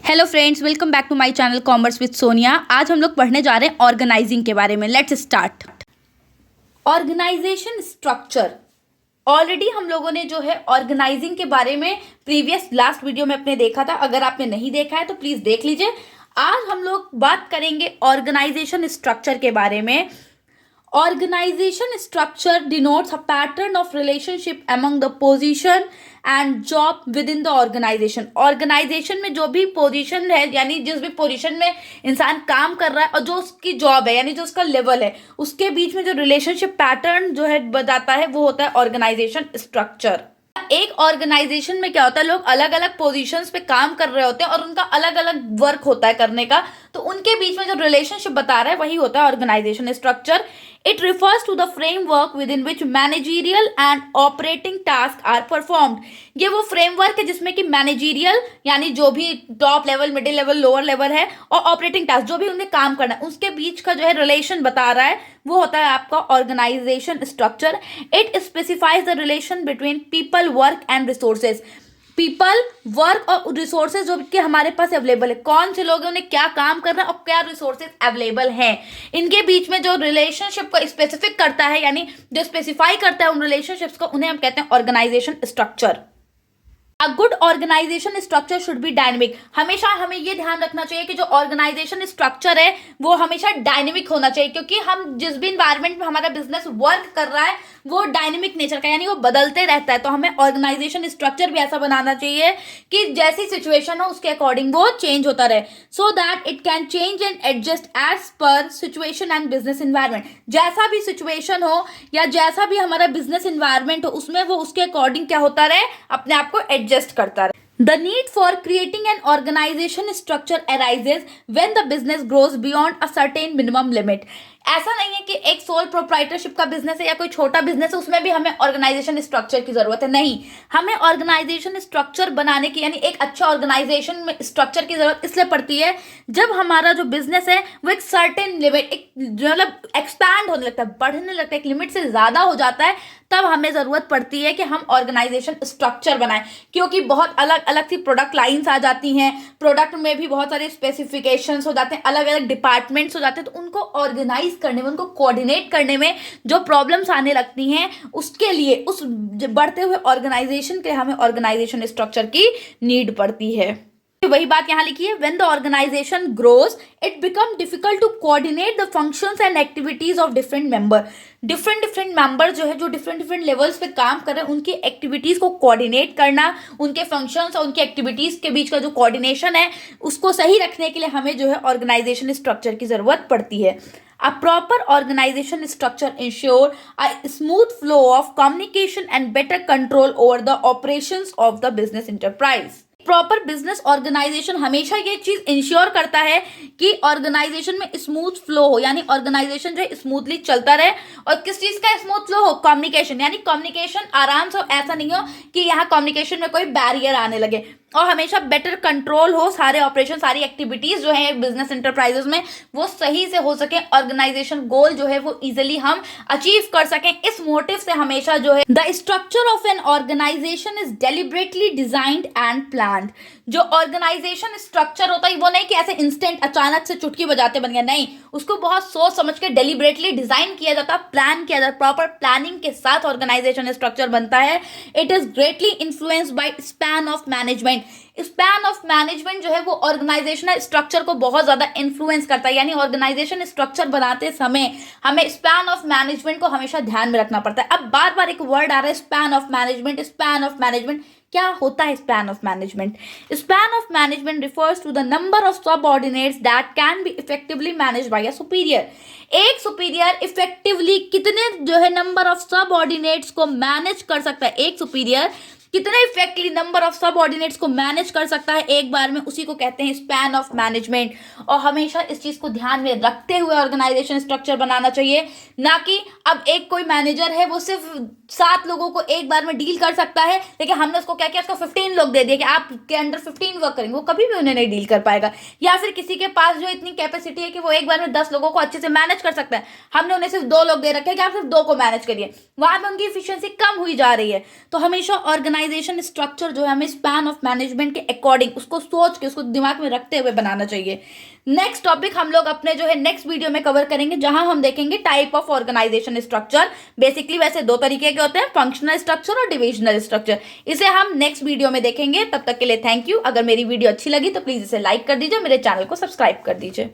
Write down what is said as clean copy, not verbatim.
Hello friends, welcome back to my channel commerce with Sonia. आज हम लोग पढ़ने जा रहे हैं ऑर्गेनाइजिंग के बारे में। Let's start. Organisation structure. Already हम लोगों ने जो है ऑर्गेनाइजिंग के बारे में प्रीवियस लास्ट वीडियो में अपने देखा था। अगर आपने नहीं देखा है तो प्लीज देख लीजिए। आज हम लोग बात करेंगे ऑर्गेनाइजेशन स्ट्रक्चर के बारे में। Organization structure denotes a pattern of relationship among the position and job within the organization. Organization में जो भी पोजीशन है, यानी जिस भी पोजीशन में इंसान काम कर रहा है और जो उसकी जॉब है यानी जो उसका लेवल है, उसके बीच में जो रिलेशनशिप पैटर्न जो है बताता है वो होता है ऑर्गेनाइजेशन स्ट्रक्चर। एक ऑर्गेनाइजेशन में क्या होता है, लोग अलग अलग पोजीशंस पे काम कर रहे होते हैं और उनका अलग अलग वर्क होता है करने का, तो उनके बीच में जो रिलेशनशिप बता रहा है वही होता है organisation structure. It refers to the framework within which managerial and operating tasks are performed. ये वो फ्रेमवर्क है जिसमें कि मैनेजीरियल यानी जो भी top level, middle level, lower level है, और ऑपरेटिंग टास्क जो भी उन्हें काम करना है उसके बीच का जो है रिलेशन बता रहा है वो होता है आपका organisation structure. It specifies the relation between people, work and resources. People, work और रिसोर्सेज जो कि हमारे पास अवेलेबल है, कौन से लोग हैं, उन्हें क्या काम करना है और क्या रिसोर्सेज अवेलेबल हैं, इनके बीच में जो रिलेशनशिप को स्पेसिफिक करता है यानी जो स्पेसिफाई करता है उन रिलेशनशिप्स को, उन्हें हम कहते हैं organisation structure. A good organization structure should be dynamic. हमेशा हमें ये ध्यान रखना चाहिए कि जो ऑर्गेनाइजेशन स्ट्रक्चर है वो हमेशा डायनेमिक होना चाहिए, क्योंकि हम जिस भी इन्वायरमेंट में हमारा बिजनेस वर्क कर रहा है वो डायनेमिक नेचर का यानी वो बदलते रहता है। तो हमें ऑर्गेनाइजेशन स्ट्रक्चर भी ऐसा बनाना चाहिए कि जैसी सिचुएशन हो उसके अकॉर्डिंग वो चेंज होता रहे, so that it can change and adjust as per situation and business environment. जैसा भी सिचुएशन हो या जैसा भी हमारा बिजनेस इन्वायरमेंट हो उसमें वो उसके अकॉर्डिंग क्या होता रहे, अपने आप को एडजस्ट करता रहे। The need for creating an organization structure arises when the business grows beyond a certain minimum limit. ऐसा नहीं है कि एक सोल प्रोप्राइटरशिप का बिजनेस है या कोई छोटा बिजनेस है उसमें भी हमें ऑर्गेनाइजेशन स्ट्रक्चर की जरूरत है। नहीं, हमें ऑर्गेनाइजेशन स्ट्रक्चर बनाने की यानी एक अच्छा ऑर्गेनाइजेशन में स्ट्रक्चर की जरूरत इसलिए पड़ती है जब हमारा जो बिजनेस है वो एक सर्टेन लिमिट, एक मतलब एक्सपैंड होने लगता है, बढ़ने लगता है, एक लिमिट से ज्यादा हो जाता है, तब हमें जरूरत पड़ती है कि हम ऑर्गेनाइजेशन स्ट्रक्चर बनाएं। क्योंकि बहुत अलग अलग सी प्रोडक्ट लाइंस आ जाती हैं, प्रोडक्ट में भी बहुत सारे स्पेसिफिकेशंस हो जाते हैं, अलग अलग डिपार्टमेंट्स हो जाते हैं, तो उनको ऑर्गेनाइज करने में, उनको कोऑर्डिनेट करने में जो प्रॉब्लम्स आने लगती हैं उसके लिए, उस बढ़ते हुए ऑर्गेनाइजेशन के लिए हमें ऑर्गेनाइजेशन स्ट्रक्चर की नीड पड़ती है। वही बात यहाँ लिखी है, when the organisation grows it become difficult to coordinate the functions and activities of different member. Different member जो है, जो डिफरेंट लेवल्स पे काम कर रहे हैं, उनकी एक्टिविटीज को कोऑर्डिनेट करना, उनके फंक्शंस और उनकी एक्टिविटीज के बीच का जो कोऑर्डिनेशन है उसको सही रखने के लिए हमें जो है ऑर्गेनाइजेशन स्ट्रक्चर की जरूरत पड़ती है। A proper organization structure ensure a smooth flow of communication and better control over the operations of the business enterprise. Proper business organisation हमेशा ये चीज इंश्योर करता है कि ऑर्गेनाइजेशन में स्मूथ फ्लो हो, यानी ऑर्गेनाइजेशन जो है स्मूथली चलता रहे। और किस चीज का स्मूथ फ्लो हो? कम्युनिकेशन, यानी कम्युनिकेशन आराम से हो, ऐसा नहीं हो कि यहाँ कम्युनिकेशन में कोई बैरियर आने लगे, और हमेशा बेटर कंट्रोल हो, सारे ऑपरेशन, सारी एक्टिविटीज जो है बिजनेस एंटरप्राइजेस में वो सही से हो सके, ऑर्गेनाइजेशन गोल जो है वो इजिली हम अचीव कर सकें। इस मोटिव से हमेशा जो है the structure of an organisation is deliberately designed and planned. जो ऑर्गेनाइजेशन स्ट्रक्चर होता है वो नहीं कि ऐसे इंस्टेंट अचानक से चुटकी बजाते बन गया, नहीं, उसको बहुत सोच समझ के डेलिबरेटली डिजाइन किया जाता, प्लान किया जाता, प्रॉपर प्लानिंग के साथ ऑर्गेनाइजेशन स्ट्रक्चर बनता है। It is greatly influenced by span of management. Span of management जो है वो ऑर्गेनाइजेशनल स्ट्रक्चर को बहुत ज्यादा इन्फ्लुएंस करता है, यानी ऑर्गेनाइजेशन स्ट्रक्चर बनाते समय हमें स्पैन ऑफ मैनेजमेंट को हमेशा ध्यान में रखना पड़ता है। अब बार बार एक वर्ड आ रहा है, span of management, span of management. क्या होता है span of management? Span of management refers to the number of subordinates that can be effectively managed by a superior. एक सुपीरियर इफेक्टिवली कितने जो है नंबर ऑफ सबऑर्डिनेट्स को manage कर सकता है, एक सुपीरियर कितने इफेक्टिवली नंबर ऑफ सबऑर्डिनेट्स को मैनेज कर सकता है एक बार में, उसी को कहते हैं स्पैन ऑफ मैनेजमेंट। और हमेशा इस चीज को ध्यान में रखते हुए ऑर्गेनाइजेशन स्ट्रक्चर बनाना चाहिए, ना कि अब एक कोई मैनेजर है वो सिर्फ 7 लोगों को एक बार में डील कर सकता है, लेकिन हमने उसको क्या किया, उसको 15 लोग दे दिए कि आपके अंडर 15 वर्क करेंगे, वो कभी भी उन्हें नहीं डील कर पाएगा। या फिर किसी के पास जो इतनी कैपेसिटी है कि वो एक बार में 10 लोगों को अच्छे से मैनेज कर सकता है, हमने उन्हें सिर्फ 2 लोग दे रखे हैं कि आप सिर्फ 2 को मैनेज करिए, वहां पर उनकी एफिशिएंसी कम हुई जा रही है। तो हमेशा ऑर्गेनाइज ऑर्गेनाइजेशन स्ट्रक्चर जो है हमें स्पैन ऑफ मैनेजमेंट के अकॉर्डिंग उसको सोच के उसको दिमाग में रखते हुए बनाना चाहिए। नेक्स्ट टॉपिक हम लोग अपने जो है नेक्स्ट वीडियो में कवर करेंगे, जहां हम देखेंगे type of organisation structure. Basically वैसे दो तरीके के होते हैं, फंक्शनल स्ट्रक्चर और डिविजनल स्ट्रक्चर। इसे हम नेक्स्ट वीडियो में देखेंगे। तब तक के लिए थैंक यू। अगर मेरी वीडियो अच्छी लगी तो प्लीज इसे लाइक कर दीजिए, मेरे चैनल को सब्सक्राइब कर दीजिए।